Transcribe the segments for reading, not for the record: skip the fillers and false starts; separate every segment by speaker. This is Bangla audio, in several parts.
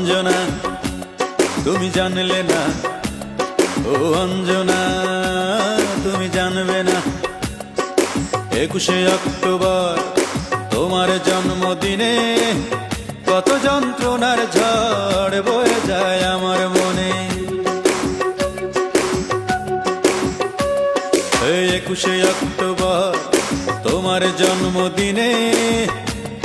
Speaker 1: অঞ্জনা তুমি জানলে না, ও অঞ্জনা তুমি জানবে না। 21শে অক্টোবর তোমার জন্মদিনে কত যন্ত্রণার ঝড় বয়ে যায় আমার মনে। 21শে অক্টোবর তোমার জন্মদিনে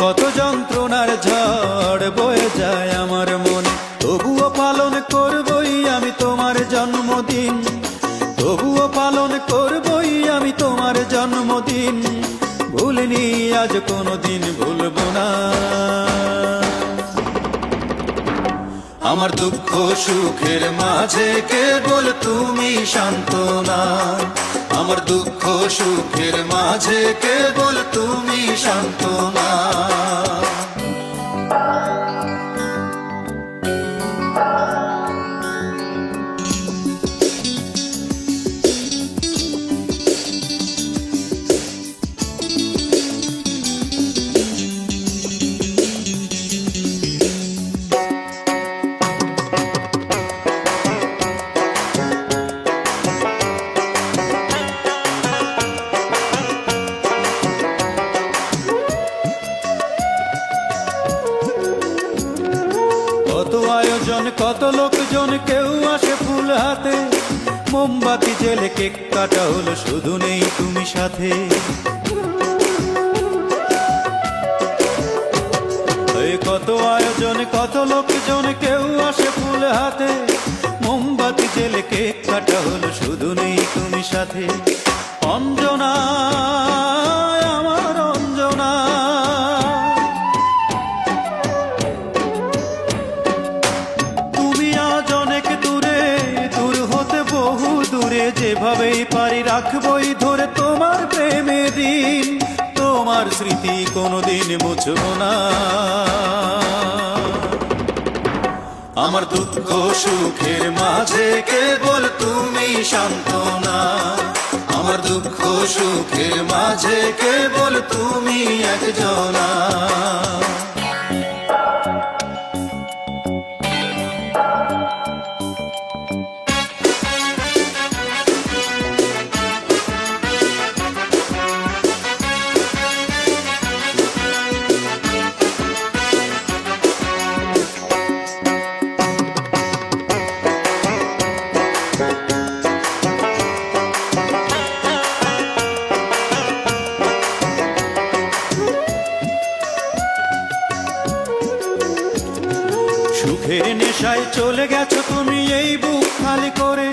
Speaker 1: কত যন্ত্রণার ঝড় বয়ে যায় আমার মনে। তবুও পালন করবই আমি তোমার জন্মদিন, তবুও পালন করবই আমি তোমার জন্মদিন। ভুলিনি আজ কোনোদিন ভুলবো না। আমার দুঃখ সুখের মাঝে কেবল তুমি সান্ত্বনা, আমার দুঃখ সুখের মাঝে কেবল তুমি সান্ত্বনা। কত আয়োজন কত লোকজন, কেউ আসে ফুল হাতে, মোমবাতি জেলে কেক কাটা হলো, শুধু নেই তুমি সাথে। কত আয়োজন কত লোকজন, কেউ আসে ফুল হাতে, মোমবাতি জেলে কেক কাটা হলো, শুধু নেই তুমি সাথে। অঞ্জনা আমার অঞ্জনা, যেভাবেই পারি রাখবই ধরে তোমার প্রেমে দিন, তোমার স্মৃতি কোনোদিন মুছব না। আমার দুঃখ সুখের মাঝে কেবল তুমি সান্ত্বনা, আমার দুঃখ সুখের মাঝে কেবল তুমি একজনা। সুখের নেশায় চলে গেছো তুমি এই বুক খালি করে,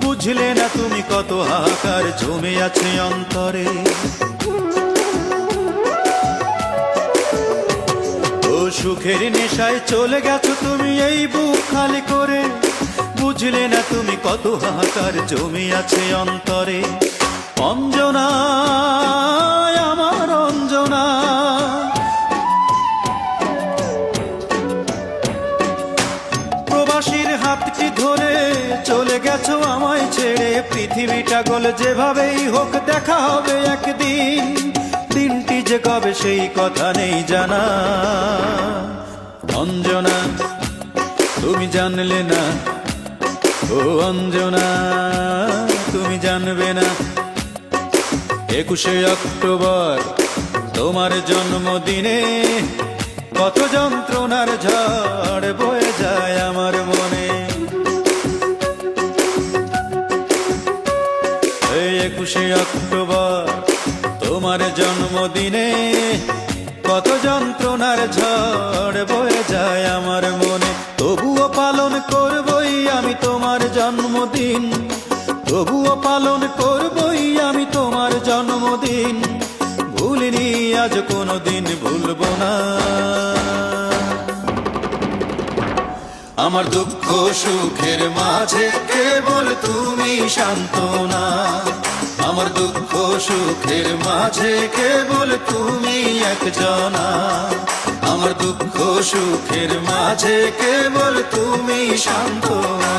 Speaker 1: বুঝলে না তুমি কত হাহাকার জমে আছে অন্তরে। ও সুখের নেশায় চলে গেছো তুমি এই বুক খালি করে, বুঝলে না তুমি কত হাহাকার জমে আছে অন্তরে। অঞ্জনা আমার অঞ্জনা, প্রবাসীর হাতটি ধরে চলে গেছো আমায় ছেড়ে, পৃথিবীটা গোল যেভাবেই হোক দেখা হবে একদিন, দিনটি যে কবে সেই কথা নেই জানা। অঞ্জনা তুমি জানলে না, ও অঞ্জনা তুমি জানবে না। 21শে অক্টোবর তোমার জন্মদিনে কত যন্ত্রণার ঝড় বয়ে যায় আমার মনে। 21শে অক্টোবর তোমার জন্মদিনে কত যন্ত্রণার ঝড় বয়ে যায় আমার মনে। তবুও পালন করবই আমি তোমার জন্মদিন, তবুও পালন করবই আমি তোমার জন্মদিন। ভুলিনি আজ কোনোদিন ভুলবো না। আমার দুঃখ সুখের মাঝে কেবল তুমি সান্ত্বনা, আমার দুঃখ সুখের মাঝে কেবল তুমি একজনা, আমার দুঃখ সুখের মাঝে কেবল তুমি সান্ত্বনা।